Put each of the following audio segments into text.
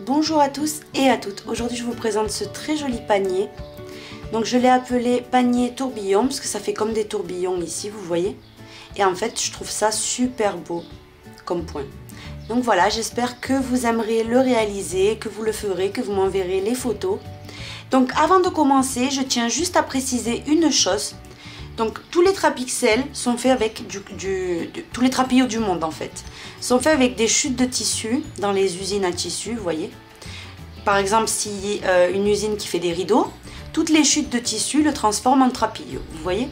Bonjour à tous et à toutes. Aujourd'hui je vous présente ce très joli panier. Donc je l'ai appelé panier tourbillon parce que ça fait comme des tourbillons ici, vous voyez. Et en fait je trouve ça super beau comme point. Donc voilà, j'espère que vous aimerez le réaliser, que vous le ferez, que vous m'enverrez les photos. Donc avant de commencer, je tiens juste à préciser une chose. Donc tous les Trapixel sont faits avec tous les trapillots du monde en fait, sont faits avec des chutes de tissu dans les usines à tissu, vous voyez. Par exemple, si une usine qui fait des rideaux, toutes les chutes de tissu le transforment en trapillo, vous voyez.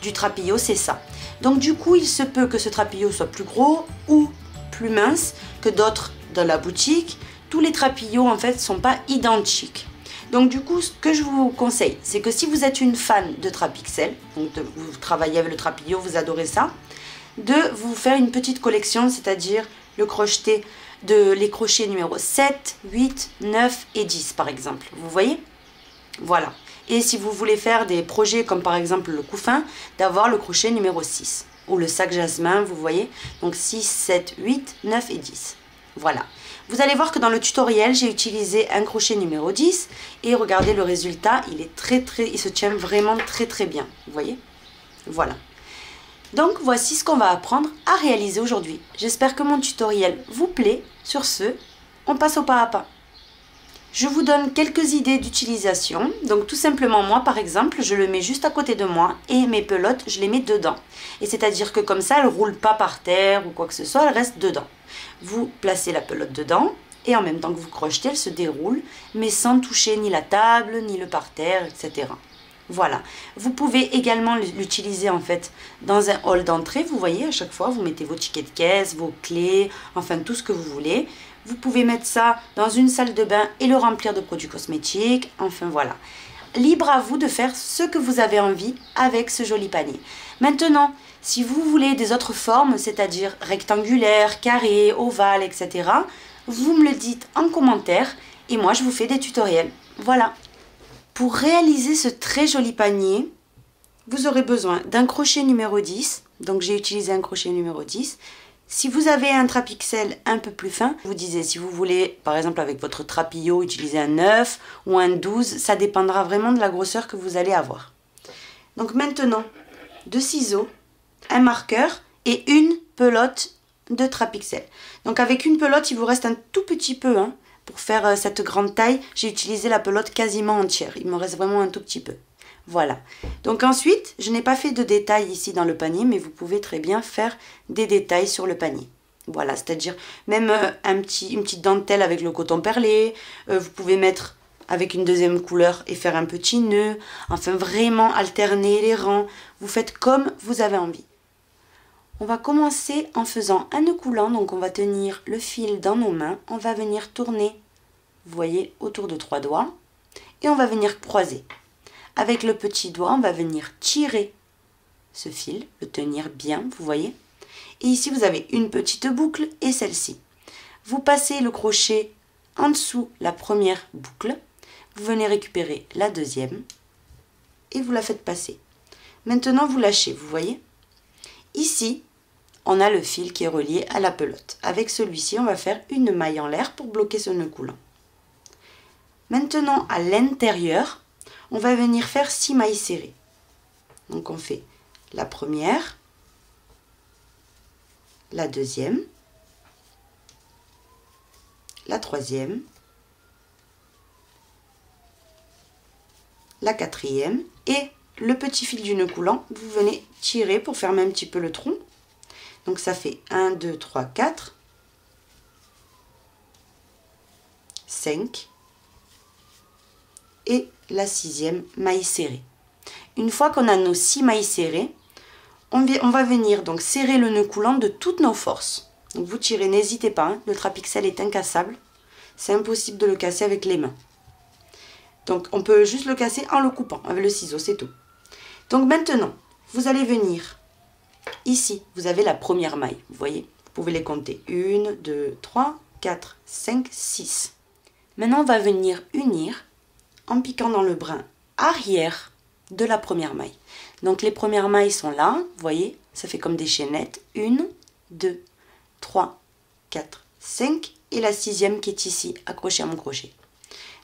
Du trapillo, c'est ça. Donc du coup, il se peut que ce trapillo soit plus gros ou plus mince que d'autres dans la boutique. Tous les trapillos en fait sont pas identiques. Donc du coup, ce que je vous conseille, c'est que si vous êtes une fan de Trapixel, donc vous travaillez avec le trapillo, vous adorez ça, de vous faire une petite collection, c'est-à-dire les crochets numéro 7, 8, 9 et 10 par exemple. Vous voyez? Voilà. Et si vous voulez faire des projets comme par exemple le couffin, d'avoir le crochet numéro 6. Ou le sac jasmin, vous voyez? Donc 6, 7, 8, 9 et 10. Voilà. Vous allez voir que dans le tutoriel, j'ai utilisé un crochet numéro 10 et regardez le résultat, il se tient vraiment très bien, vous voyez? Voilà. Donc voici ce qu'on va apprendre à réaliser aujourd'hui. J'espère que mon tutoriel vous plaît. Sur ce, on passe au pas à pas. Je vous donne quelques idées d'utilisation. Donc tout simplement moi par exemple, je le mets juste à côté de moi et mes pelotes, je les mets dedans. Et c'est-à-dire que comme ça, elles ne roulent pas par terre ou quoi que ce soit, elles restent dedans. Vous placez la pelote dedans et en même temps que vous crochetez, elle se déroule, mais sans toucher ni la table, ni le parterre, etc. Voilà. Vous pouvez également l'utiliser en fait dans un hall d'entrée. Vous voyez, à chaque fois, vous mettez vos tickets de caisse, vos clés, enfin tout ce que vous voulez. Vous pouvez mettre ça dans une salle de bain et le remplir de produits cosmétiques. Enfin voilà. Libre à vous de faire ce que vous avez envie avec ce joli panier. Maintenant, si vous voulez des autres formes, c'est-à-dire rectangulaires, carrés, ovales, etc., vous me le dites en commentaire et moi je vous fais des tutoriels. Voilà. Pour réaliser ce très joli panier, vous aurez besoin d'un crochet numéro 10. Donc j'ai utilisé un crochet numéro 10. Si vous avez un Trapixel un peu plus fin, je vous disais, si vous voulez, par exemple avec votre trapillo, utiliser un 9 ou un 12, ça dépendra vraiment de la grosseur que vous allez avoir. Donc maintenant, deux ciseaux, un marqueur et une pelote de Trapixel. Donc avec une pelote, il vous reste un tout petit peu, hein, pour faire cette grande taille. J'ai utilisé la pelote quasiment entière, il me reste vraiment un tout petit peu. Voilà. Donc ensuite, je n'ai pas fait de détails ici dans le panier, mais vous pouvez très bien faire des détails sur le panier. Voilà, c'est-à-dire même une petite dentelle avec le coton perlé. Vous pouvez mettre avec une deuxième couleur et faire un petit nœud. Enfin, vraiment alterner les rangs. Vous faites comme vous avez envie. On va commencer en faisant un nœud coulant. Donc on va tenir le fil dans nos mains. On va venir tourner, vous voyez, autour de 3 doigts. Et on va venir croiser. Avec le petit doigt, on va venir tirer ce fil, le tenir bien, vous voyez. Et ici, vous avez une petite boucle et celle-ci. Vous passez le crochet en dessous la première boucle. Vous venez récupérer la deuxième et vous la faites passer. Maintenant, vous lâchez, vous voyez. Ici, on a le fil qui est relié à la pelote. Avec celui-ci, on va faire une maille en l'air pour bloquer ce nœud coulant. Maintenant, à l'intérieur, on va venir faire 6 mailles serrées. Donc on fait la première, la deuxième, la troisième, la quatrième et le petit fil du nœud coulant, vous venez tirer pour fermer un petit peu le tronc. Donc ça fait 1, 2, 3, 4, 5 et la 6e maille serrée. Une fois qu'on a nos 6 mailles serrées, on va venir donc serrer le nœud coulant de toutes nos forces. Donc vous tirez, n'hésitez pas, hein, le Trapixel est incassable. C'est impossible de le casser avec les mains. Donc on peut juste le casser en le coupant avec le ciseau, c'est tout. Donc maintenant, vous allez venir ici, vous avez la première maille, vous voyez. Vous pouvez les compter. 1, 2, 3, 4, 5, 6. Maintenant on va venir unir en piquant dans le brin arrière de la première maille. Donc les premières mailles sont là, vous voyez, ça fait comme des chaînettes. 1, 2, 3, 4, 5 et la 6e qui est ici, accrochée à mon crochet.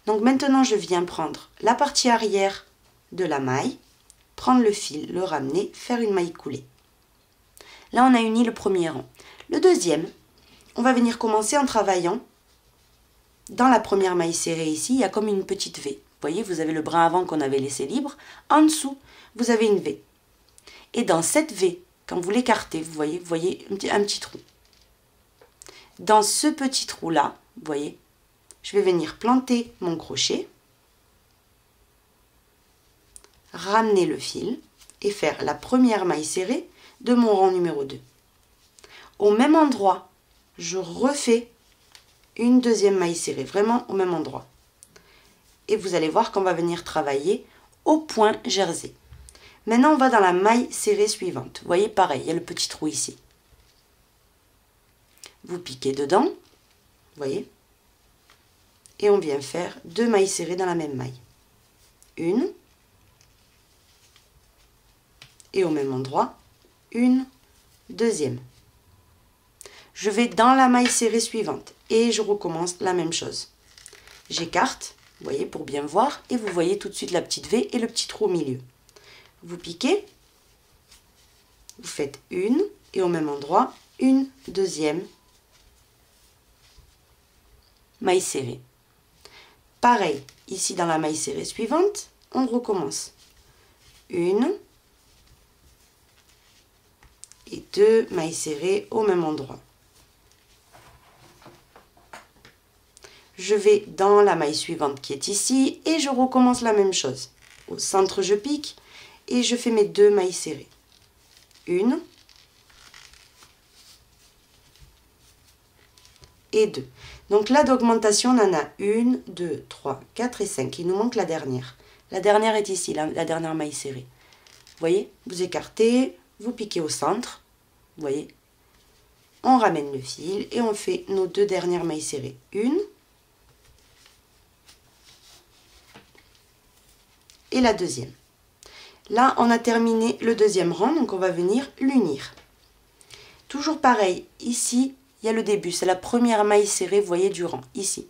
Donc maintenant, je viens prendre la partie arrière de la maille, prendre le fil, le ramener, faire une maille coulée. Là, on a uni le premier rang. Le deuxième, on va venir commencer en travaillant dans la première maille serrée ici, il y a comme une petite V. Vous voyez, vous avez le brin avant qu'on avait laissé libre. En dessous, vous avez une V. Et dans cette V, quand vous l'écartez, vous voyez un petit trou. Dans ce petit trou-là, vous voyez, je vais venir planter mon crochet, ramener le fil et faire la première maille serrée de mon rang numéro 2. Au même endroit, je refais une deuxième maille serrée, vraiment au même endroit. Et vous allez voir qu'on va venir travailler au point jersey. Maintenant, on va dans la maille serrée suivante. Vous voyez, pareil, il y a le petit trou ici. Vous piquez dedans, vous voyez, et on vient faire 2 mailles serrées dans la même maille. Une, et au même endroit, une deuxième. Je vais dans la maille serrée suivante et je recommence la même chose. J'écarte, vous voyez, pour bien voir, et vous voyez tout de suite la petite V et le petit trou au milieu. Vous piquez, vous faites une, et au même endroit, une deuxième maille serrée. Pareil, ici dans la maille serrée suivante, on recommence. Une et 2 mailles serrées au même endroit. Je vais dans la maille suivante qui est ici et je recommence la même chose. Au centre, je pique et je fais mes 2 mailles serrées. Une et 2. Donc là, d'augmentation, on en a 1, 2, 3, 4 et 5. Il nous manque la dernière. La dernière est ici, la dernière maille serrée. Vous voyez, vous écartez, vous piquez au centre. Vous voyez, on ramène le fil et on fait nos 2 dernières mailles serrées. Une et la deuxième. Là, on a terminé le deuxième rang, donc on va venir l'unir. Toujours pareil, ici, il y a le début, c'est la première maille serrée, vous voyez, du rang, ici.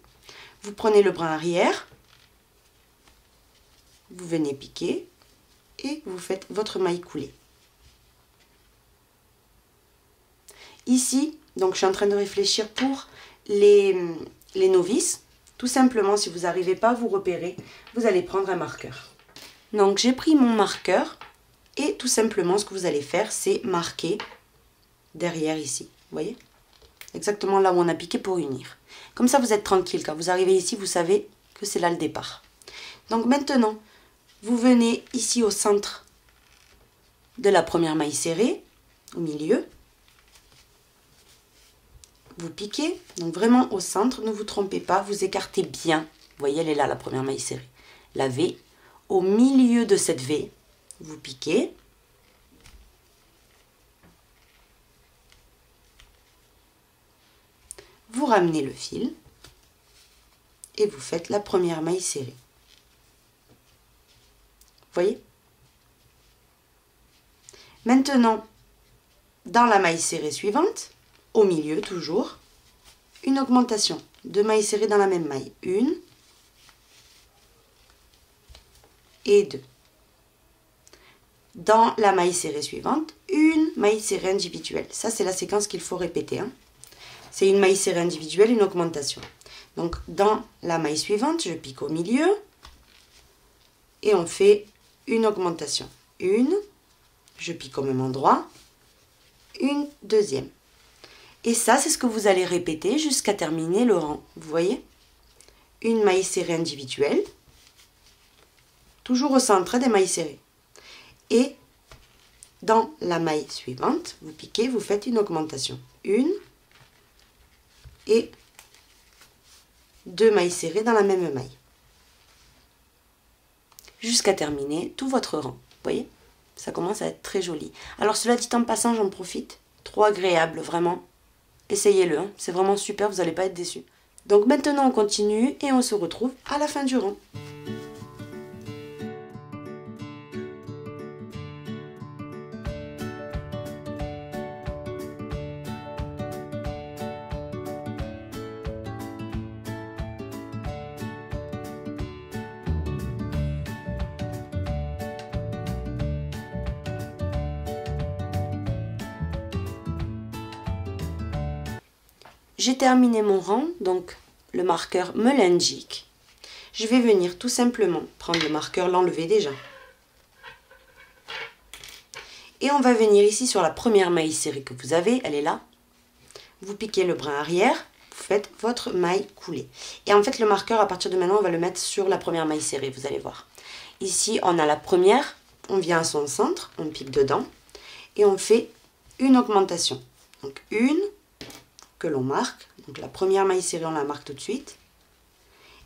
Vous prenez le brin arrière, vous venez piquer et vous faites votre maille coulée. Ici, donc je suis en train de réfléchir pour les novices. Tout simplement, si vous n'arrivez pas à vous repérer, vous allez prendre un marqueur. Donc j'ai pris mon marqueur et tout simplement ce que vous allez faire, c'est marquer derrière ici. Vous voyez? Exactement là où on a piqué pour unir. Comme ça, vous êtes tranquille. Quand vous arrivez ici, vous savez que c'est là le départ. Donc maintenant, vous venez ici au centre de la première maille serrée, au milieu. Vous piquez, donc vraiment au centre, ne vous trompez pas, vous écartez bien. Vous voyez, elle est là, la première maille serrée. La V, au milieu de cette V, vous piquez. Vous ramenez le fil et vous faites la première maille serrée. Vous voyez? Maintenant, dans la maille serrée suivante, au milieu toujours, une augmentation. 2 mailles serrées dans la même maille. Une et 2. Dans la maille serrée suivante, une maille serrée individuelle. Ça, c'est la séquence qu'il faut répéter. Hein. C'est une maille serrée individuelle, une augmentation. Donc, dans la maille suivante, je pique au milieu et on fait une augmentation. Une, je pique au même endroit, une deuxième. Et ça, c'est ce que vous allez répéter jusqu'à terminer le rang. Vous voyez? Une maille serrée individuelle, toujours au centre des mailles serrées. Et dans la maille suivante, vous piquez, vous faites une augmentation. Une et 2 mailles serrées dans la même maille. Jusqu'à terminer tout votre rang. Vous voyez? Ça commence à être très joli. Alors cela dit en passant, j'en profite. Trop agréable, vraiment. Essayez-le, hein. C'est vraiment super, vous n'allez pas être déçus. Donc maintenant on continue et on se retrouve à la fin du rang. j'ai terminé mon rang, donc le marqueur me l'indique. Je vais venir tout simplement prendre le marqueur, l'enlever déjà. Et on va venir ici sur la première maille serrée que vous avez, elle est là. Vous piquez le brin arrière, vous faites votre maille coulée. Et en fait le marqueur, à partir de maintenant, on va le mettre sur la première maille serrée, vous allez voir. Ici on a la première, on vient à son centre, on pique dedans et on fait une augmentation. Donc une que l'on marque, donc la première maille serrée on la marque tout de suite.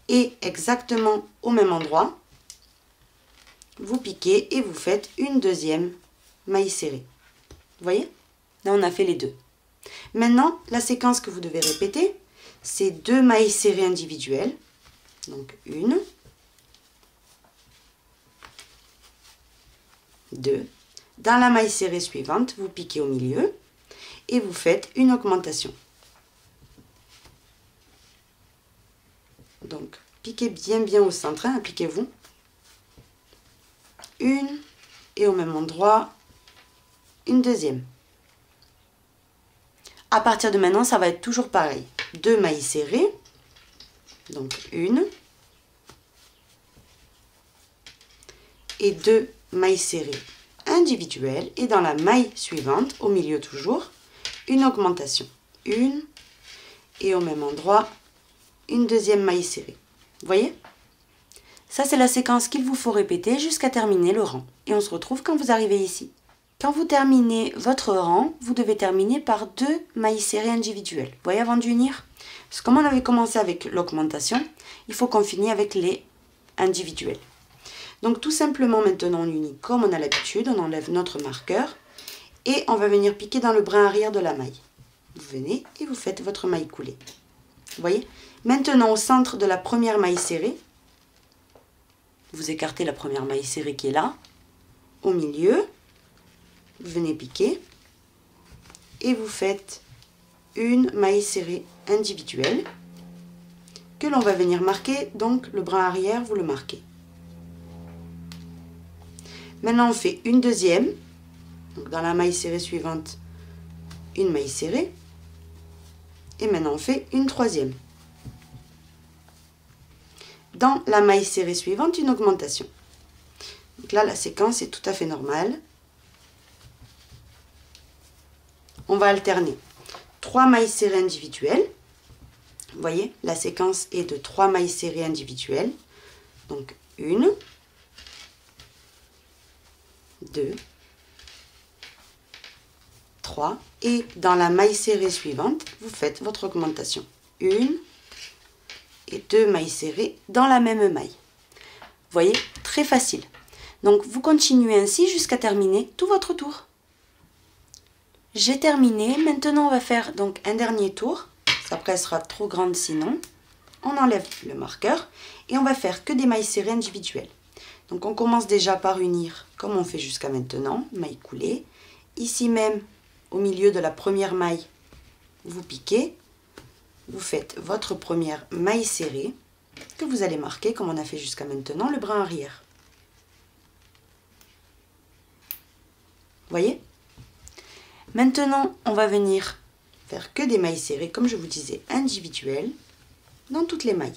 Et exactement au même endroit, vous piquez et vous faites une deuxième maille serrée. Vous voyez? Là on a fait les deux. Maintenant la séquence que vous devez répéter, c'est 2 mailles serrées individuelles. Donc une, 2. Dans la maille serrée suivante, vous piquez au milieu et vous faites une augmentation. Donc, piquez bien au centre, hein, appliquez-vous. Une, et au même endroit, une deuxième. À partir de maintenant, ça va être toujours pareil. 2 mailles serrées, donc une, et 2 mailles serrées individuelles. Et dans la maille suivante, au milieu toujours, une augmentation. Une, et au même endroit, une deuxième maille serrée. Vous voyez? Ça, c'est la séquence qu'il vous faut répéter jusqu'à terminer le rang. Et on se retrouve quand vous arrivez ici. Quand vous terminez votre rang, vous devez terminer par 2 mailles serrées individuelles. Vous voyez, avant d'unir? Parce que comme on avait commencé avec l'augmentation, il faut qu'on finisse avec les individuels. Donc tout simplement, maintenant, on unit comme on a l'habitude. On enlève notre marqueur et on va venir piquer dans le brin arrière de la maille. Vous venez et vous faites votre maille coulée. Vous voyez? Maintenant, au centre de la première maille serrée, vous écartez la première maille serrée qui est là. Au milieu, vous venez piquer et vous faites une maille serrée individuelle que l'on va venir marquer. Donc, le brin arrière, vous le marquez. Maintenant, on fait une deuxième. Donc, dans la maille serrée suivante, une maille serrée. Et maintenant, on fait une troisième. Dans la maille serrée suivante, une augmentation. Donc là, la séquence est tout à fait normale. On va alterner 3 mailles serrées individuelles. Vous voyez, la séquence est de 3 mailles serrées individuelles. Donc, une, 2, 3. Et dans la maille serrée suivante, vous faites votre augmentation. Une et 2 mailles serrées dans la même maille. Vous voyez, très facile. Donc, vous continuez ainsi jusqu'à terminer tout votre tour. J'ai terminé. Maintenant, on va faire donc un dernier tour. Après, elle sera trop grande sinon. On enlève le marqueur et on va faire que des mailles serrées individuelles. Donc, on commence déjà par unir comme on fait jusqu'à maintenant. Maille coulée. Ici même, au milieu de la première maille, vous piquez. Vous faites votre première maille serrée que vous allez marquer comme on a fait jusqu'à maintenant le brin arrière. Vous voyez? Maintenant, on va venir faire que des mailles serrées, comme je vous disais, individuelles, dans toutes les mailles.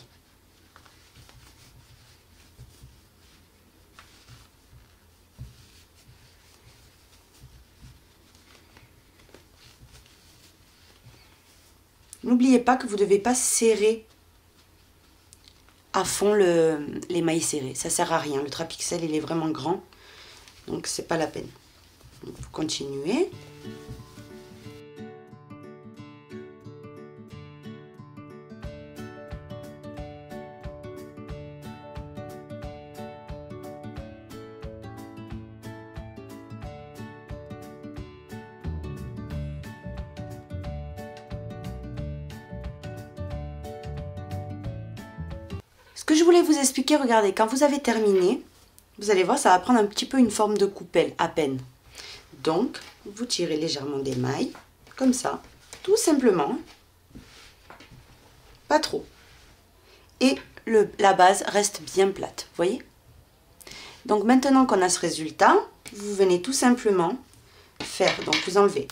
N'oubliez pas que vous ne devez pas serrer à fond les mailles serrées. Ça ne sert à rien. Le Trapixel, il est vraiment grand. Donc, c'est pas la peine. Donc, vous continuez. Ce que je voulais vous expliquer, regardez, quand vous avez terminé, vous allez voir, ça va prendre un petit peu une forme de coupelle, à peine. Donc, vous tirez légèrement des mailles, comme ça, tout simplement, pas trop. Et la base reste bien plate, vous voyez? Donc maintenant qu'on a ce résultat, vous venez tout simplement faire, donc vous enlevez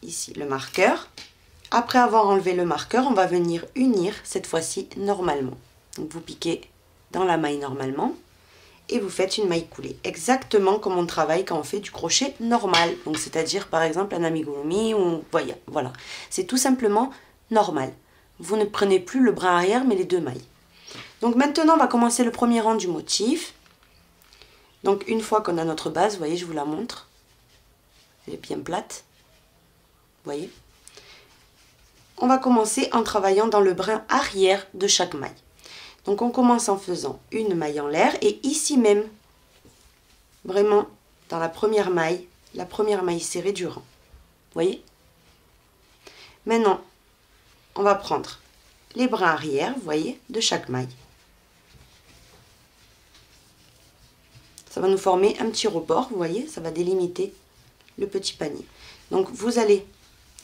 ici le marqueur, Après avoir enlevé le marqueur, on va venir unir cette fois-ci normalement. Donc vous piquez dans la maille normalement et vous faites une maille coulée. Exactement comme on travaille quand on fait du crochet normal. Donc c'est-à-dire par exemple un amigurumi ou voilà. C'est tout simplement normal. Vous ne prenez plus le brin arrière mais les deux mailles. Donc maintenant on va commencer le premier rang du motif. Donc une fois qu'on a notre base, vous voyez, je vous la montre. Elle est bien plate. Vous voyez. On va commencer en travaillant dans le brin arrière de chaque maille. Donc on commence en faisant une maille en l'air et ici même, vraiment dans la première maille serrée du rang. Vous voyez? Maintenant, on va prendre les brins arrière, vous voyez, de chaque maille. Ça va nous former un petit rebord, vous voyez, ça va délimiter le petit panier. Donc vous allez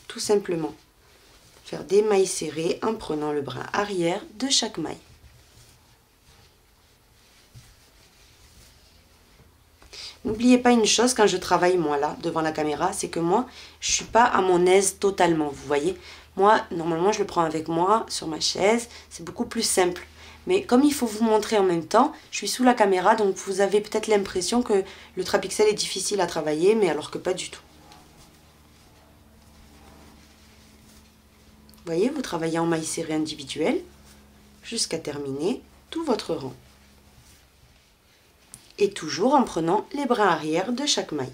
tout simplement faire des mailles serrées en prenant le brin arrière de chaque maille. N'oubliez pas une chose quand je travaille moi là devant la caméra, c'est que moi je suis pas à mon aise totalement, vous voyez. Moi normalement je le prends avec moi sur ma chaise, c'est beaucoup plus simple. Mais comme il faut vous montrer en même temps, je suis sous la caméra donc vous avez peut-être l'impression que le trapixel est difficile à travailler, mais alors que pas du tout. Vous voyez, vous travaillez en maille serrée individuelle jusqu'à terminer tout votre rang. Et toujours en prenant les brins arrière de chaque maille.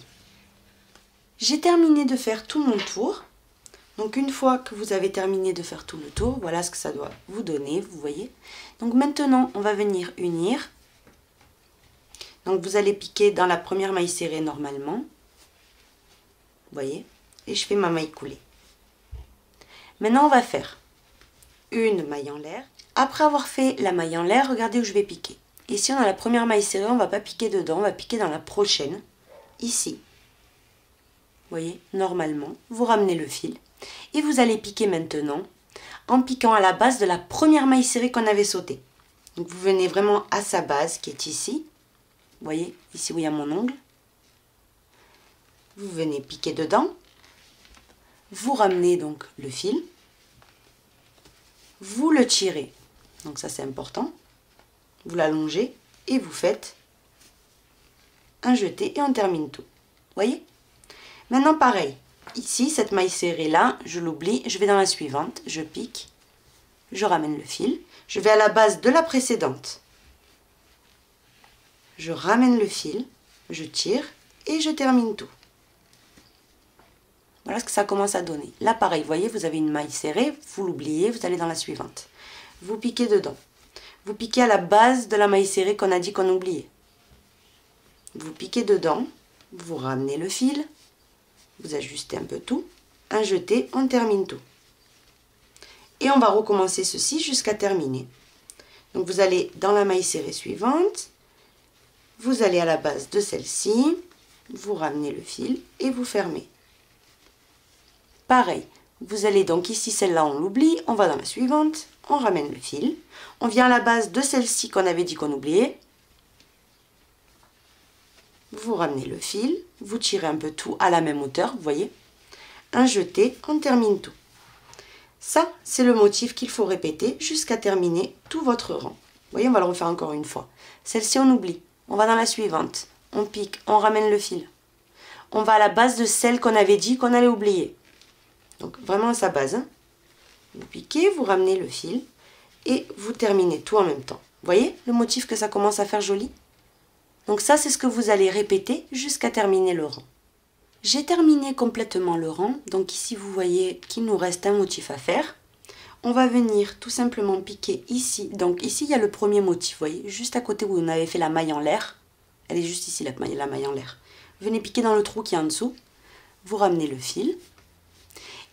J'ai terminé de faire tout mon tour. Donc une fois que vous avez terminé de faire tout le tour, voilà ce que ça doit vous donner, vous voyez. Donc maintenant, on va venir unir. Donc vous allez piquer dans la première maille serrée normalement. Vous voyez. Et je fais ma maille coulée. Maintenant, on va faire une maille en l'air. Après avoir fait la maille en l'air, regardez où je vais piquer. Ici, on a la première maille serrée, on ne va pas piquer dedans, on va piquer dans la prochaine, ici. Vous voyez, normalement, vous ramenez le fil. Et vous allez piquer maintenant en piquant à la base de la première maille serrée qu'on avait sautée. Donc vous venez vraiment à sa base qui est ici. Vous voyez, ici où il y a mon ongle. Vous venez piquer dedans. Vous ramenez donc le fil. Vous le tirez. Donc ça c'est important. Vous l'allongez et vous faites un jeté et on termine tout. Vous voyez? Maintenant pareil, ici cette maille serrée là, je l'oublie, je vais dans la suivante, je pique, je ramène le fil, je vais à la base de la précédente, je ramène le fil, je tire et je termine tout. Voilà ce que ça commence à donner. Là pareil, vous voyez, vous avez une maille serrée, vous l'oubliez, vous allez dans la suivante. Vous piquez dedans. Vous piquez à la base de la maille serrée qu'on a dit qu'on oubliait. Vous piquez dedans, vous ramenez le fil, vous ajustez un peu tout, un jeté, on termine tout. Et on va recommencer ceci jusqu'à terminer. Donc vous allez dans la maille serrée suivante, vous allez à la base de celle-ci, vous ramenez le fil et vous fermez. Pareil, vous allez donc ici, celle-là on l'oublie, on va dans la suivante, on ramène le fil, on vient à la base de celle-ci qu'on avait dit qu'on oubliait, vous ramenez le fil, vous tirez un peu tout à la même hauteur, vous voyez, un jeté, on termine tout. Ça, c'est le motif qu'il faut répéter jusqu'à terminer tout votre rang. Vous voyez, on va le refaire encore une fois. Celle-ci, on oublie, on va dans la suivante, on pique, on ramène le fil. On va à la base de celle qu'on avait dit qu'on allait oublier. Donc vraiment à sa base. Hein. Vous piquez, vous ramenez le fil et vous terminez tout en même temps. Vous voyez le motif que ça commence à faire joli? Donc ça, c'est ce que vous allez répéter jusqu'à terminer le rang. J'ai terminé complètement le rang. Donc ici, vous voyez qu'il nous reste un motif à faire. On va venir tout simplement piquer ici. Donc ici, il y a le premier motif, vous voyez, juste à côté où on avait fait la maille en l'air. Elle est juste ici, la maille en l'air. Venez piquer dans le trou qui est en dessous. Vous ramenez le fil.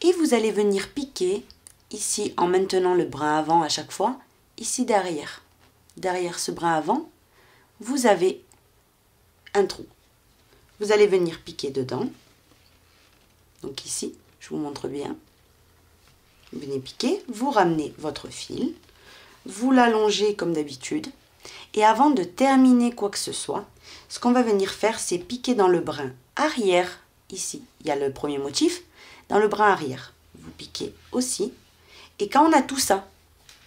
Et vous allez venir piquer ici en maintenant le brin avant à chaque fois, ici derrière. Derrière ce brin avant, vous avez un trou. Vous allez venir piquer dedans. Donc ici, je vous montre bien. Vous venez piquer, vous ramenez votre fil, vous l'allongez comme d'habitude. Et avant de terminer quoi que ce soit, ce qu'on va venir faire, c'est piquer dans le brin arrière. Ici, il y a le premier motif. Dans le brin arrière. vous piquez aussi. Et quand on a tout ça,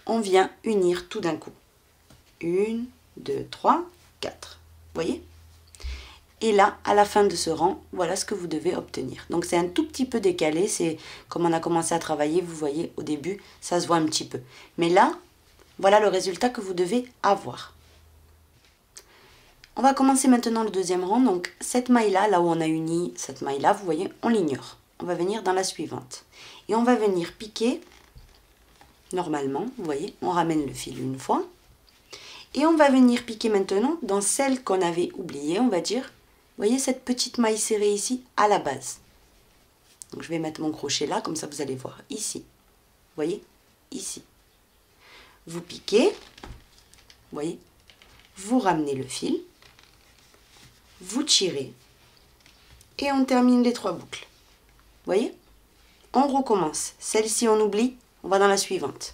on vient unir tout d'un coup. 1, 2, 3, 4. Vous voyez? Et là, à la fin de ce rang, voilà ce que vous devez obtenir. Donc c'est un tout petit peu décalé, c'est comme on a commencé à travailler, vous voyez, au début, ça se voit un petit peu. Mais là, voilà le résultat que vous devez avoir. On va commencer maintenant le deuxième rang. Donc cette maille-là, là où on a uni cette maille-là, vous voyez, on l'ignore. On va venir dans la suivante. Et on va venir piquer, normalement, vous voyez, on ramène le fil une fois. Et on va venir piquer maintenant dans celle qu'on avait oubliée, on va dire. Vous voyez cette petite maille serrée ici, à la base. Donc je vais mettre mon crochet là, comme ça vous allez voir. Ici. Vous voyez? Ici. Vous piquez. Vous voyez? Vous ramenez le fil. Vous tirez. Et on termine les 3 boucles. Vous voyez? On recommence. Celle-ci on oublie, on va dans la suivante.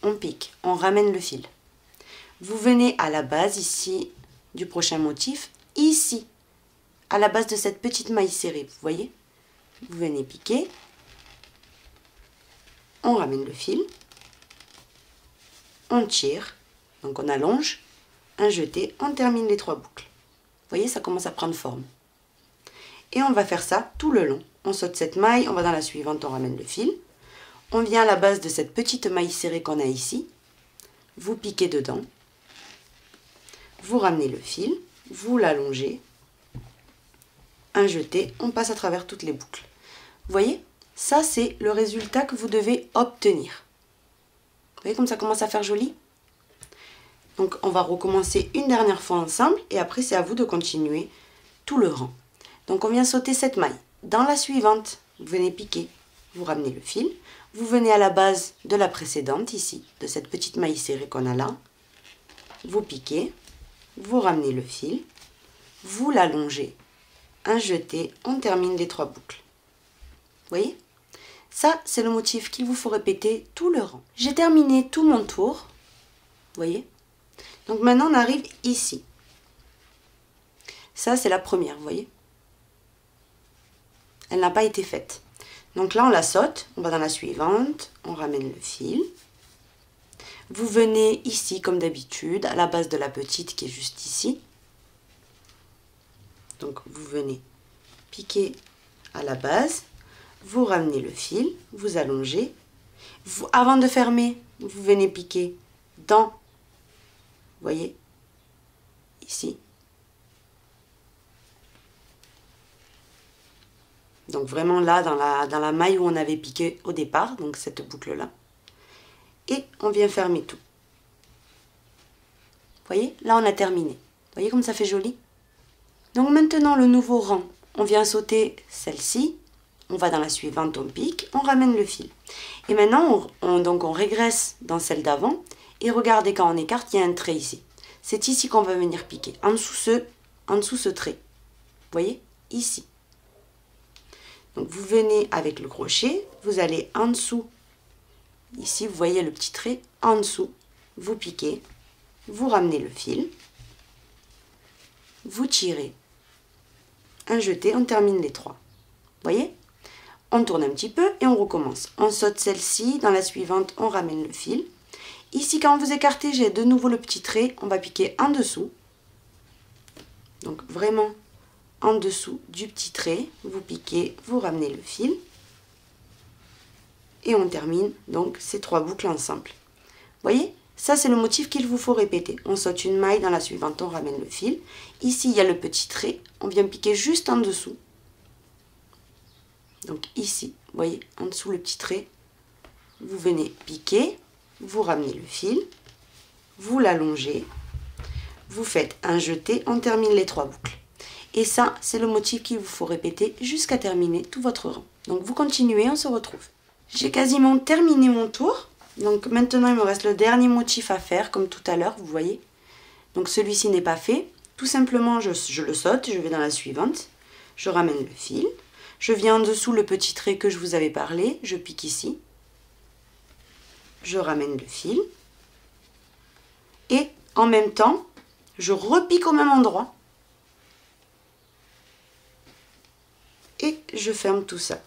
On pique, on ramène le fil. Vous venez à la base ici du prochain motif, ici, à la base de cette petite maille serrée, vous voyez? Vous venez piquer, on ramène le fil, on tire, donc on allonge, un jeté, on termine les 3 boucles. Vous voyez, ça commence à prendre forme. Et on va faire ça tout le long. On saute cette maille, on va dans la suivante, on ramène le fil. On vient à la base de cette petite maille serrée qu'on a ici. Vous piquez dedans. Vous ramenez le fil, vous l'allongez. Un jeté, on passe à travers toutes les boucles. Vous voyez, ça c'est le résultat que vous devez obtenir. Vous voyez comme ça commence à faire joli? Donc on va recommencer une dernière fois ensemble et après c'est à vous de continuer tout le rang. Donc on vient sauter cette maille. Dans la suivante, vous venez piquer, vous ramenez le fil, vous venez à la base de la précédente ici, de cette petite maille serrée qu'on a là, vous piquez, vous ramenez le fil, vous l'allongez, un jeté, on termine les 3 boucles. Vous voyez? Ça, c'est le motif qu'il vous faut répéter tout le rang. J'ai terminé tout mon tour. Vous voyez? Donc maintenant, on arrive ici. Ça, c'est la première, vous voyez? Elle n'a pas été faite. Donc là, on la saute. On va dans la suivante. On ramène le fil. Vous venez ici, comme d'habitude, à la base de la petite qui est juste ici. Donc, vous venez piquer à la base. Vous ramenez le fil. Vous allongez. Avant de fermer, vous venez piquer dans, vous voyez, ici. Donc vraiment là, dans la maille où on avait piqué au départ, donc cette boucle-là. Et on vient fermer tout. Vous voyez, là on a terminé. Vous voyez comme ça fait joli? Donc maintenant le nouveau rang, on vient sauter celle-ci. On va dans la suivante, on pique, on ramène le fil. Et maintenant, on régresse dans celle d'avant. Et regardez, quand on écarte, il y a un trait ici. C'est ici qu'on va venir piquer, en dessous ce trait. Vous voyez? Ici. Donc vous venez avec le crochet, vous allez en dessous. Ici, vous voyez le petit trait, en dessous. Vous piquez, vous ramenez le fil. Vous tirez. Un jeté, on termine les 3. Vous voyez? On tourne un petit peu et on recommence. On saute celle-ci, dans la suivante, on ramène le fil. Ici, quand vous écartez, j'ai de nouveau le petit trait, on va piquer en dessous. Donc vraiment en dessous du petit trait, vous piquez, vous ramenez le fil. Et on termine donc ces 3 boucles ensemble. Vous voyez? Ça, c'est le motif qu'il vous faut répéter. On saute une maille, dans la suivante, on ramène le fil. Ici, il y a le petit trait, on vient piquer juste en dessous. Donc ici, vous voyez, en dessous le petit trait, vous venez piquer, vous ramenez le fil, vous l'allongez, vous faites un jeté, on termine les 3 boucles. Et ça, c'est le motif qu'il vous faut répéter jusqu'à terminer tout votre rang. Donc vous continuez, on se retrouve. J'ai quasiment terminé mon tour. Donc maintenant, il me reste le dernier motif à faire, comme tout à l'heure, vous voyez. Donc celui-ci n'est pas fait. Tout simplement, je le saute, je vais dans la suivante, je ramène le fil. Je viens en dessous le petit trait que je vous avais parlé, je pique ici, je ramène le fil et en même temps, je repique au même endroit et je ferme tout ça.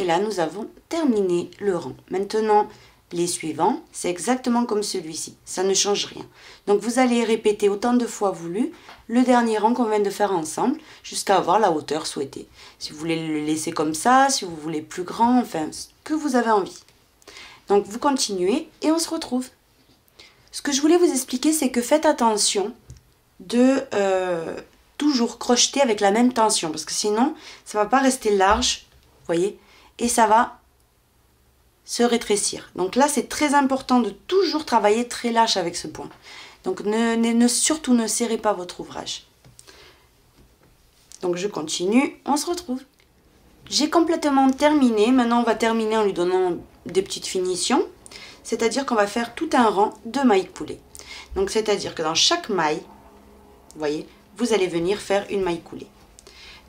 Et là, nous avons terminé le rang. Maintenant, les suivants, c'est exactement comme celui-ci. Ça ne change rien. Donc, vous allez répéter autant de fois voulu le dernier rang qu'on vient de faire ensemble jusqu'à avoir la hauteur souhaitée. Si vous voulez le laisser comme ça, si vous voulez plus grand, enfin, ce que vous avez envie. Donc, vous continuez et on se retrouve. Ce que je voulais vous expliquer, c'est que faites attention de toujours crocheter avec la même tension parce que sinon, ça ne va pas rester large, vous voyez, et ça va se rétrécir. Donc là, c'est très important de toujours travailler très lâche avec ce point. Donc surtout ne serrez pas votre ouvrage. Donc je continue, on se retrouve. J'ai complètement terminé. Maintenant, on va terminer en lui donnant des petites finitions. C'est-à-dire qu'on va faire tout un rang de mailles coulées. Donc c'est-à-dire que dans chaque maille, vous voyez, vous allez venir faire une maille coulée.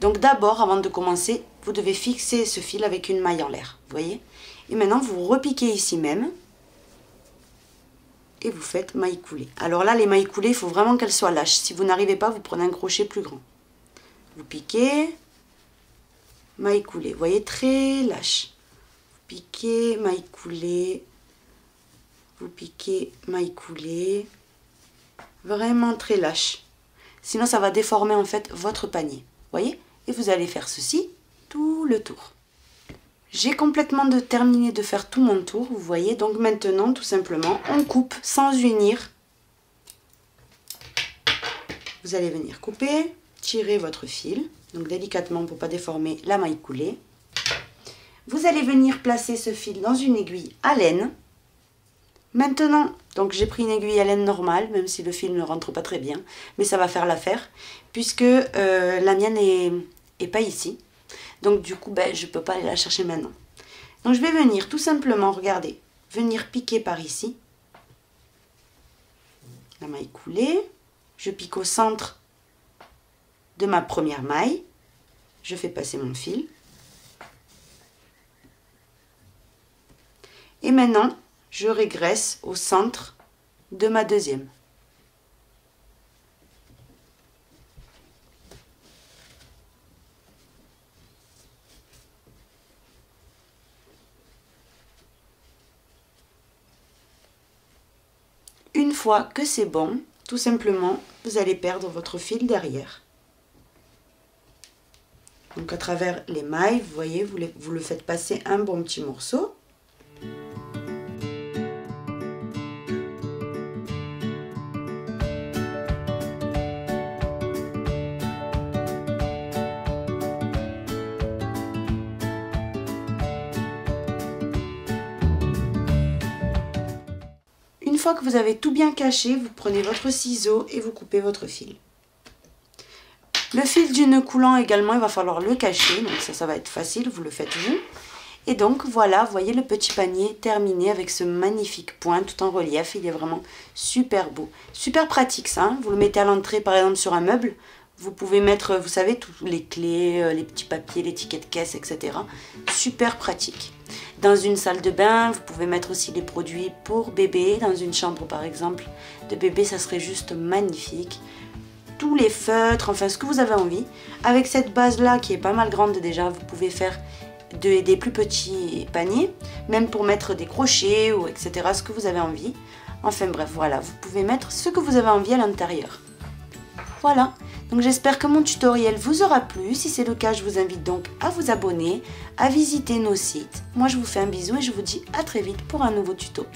Donc d'abord, avant de commencer, vous devez fixer ce fil avec une maille en l'air. Vous voyez? Et maintenant, vous repiquez ici même. Et vous faites maille coulée. Alors là, les mailles coulées, il faut vraiment qu'elles soient lâches. Si vous n'arrivez pas, vous prenez un crochet plus grand. Vous piquez, maille coulée. Vous voyez, très lâche. Vous piquez, maille coulée. Vous piquez, maille coulée. Vraiment très lâche. Sinon, ça va déformer en fait votre panier. Vous voyez? Et vous allez faire ceci tout le tour. J'ai complètement terminé de faire tout mon tour, vous voyez. Donc maintenant, tout simplement, on coupe sans unir. Vous allez venir couper, tirer votre fil, donc délicatement pour ne pas déformer la maille coulée. Vous allez venir placer ce fil dans une aiguille à laine. Maintenant, donc j'ai pris une aiguille à laine normale, même si le fil ne rentre pas très bien, mais ça va faire l'affaire, puisque la mienne est pas ici. Donc du coup, ben, je ne peux pas aller la chercher maintenant. Donc je vais venir tout simplement, regardez, venir piquer par ici. La maille coulée. Je pique au centre de ma première maille. Je fais passer mon fil. Et maintenant, je régresse au centre de ma deuxième. Une fois que c'est bon, tout simplement, vous allez perdre votre fil derrière. Donc à travers les mailles, vous voyez, vous le faites passer un bon petit morceau. Une fois que vous avez tout bien caché, vous prenez votre ciseau et vous coupez votre fil. Le fil du nœud coulant également, il va falloir le cacher, donc ça va être facile, vous le faites vous. Et donc voilà, vous voyez le petit panier terminé avec ce magnifique point tout en relief, il est vraiment super beau. Super pratique ça, hein. Vous le mettez à l'entrée par exemple sur un meuble, vous pouvez mettre, vous savez, toutes les clés, les petits papiers, les tickets de caisse, etc. Super pratique. Dans une salle de bain, vous pouvez mettre aussi des produits pour bébé. Dans une chambre, par exemple, de bébé, ça serait juste magnifique. Tous les feutres, enfin, ce que vous avez envie. Avec cette base-là, qui est pas mal grande déjà, vous pouvez faire des plus petits paniers, même pour mettre des crochets, ou etc., ce que vous avez envie. Enfin bref, voilà, vous pouvez mettre ce que vous avez envie à l'intérieur. Voilà, donc j'espère que mon tutoriel vous aura plu. Si c'est le cas, je vous invite donc à vous abonner, à visiter nos sites. Moi, je vous fais un bisou et je vous dis à très vite pour un nouveau tuto.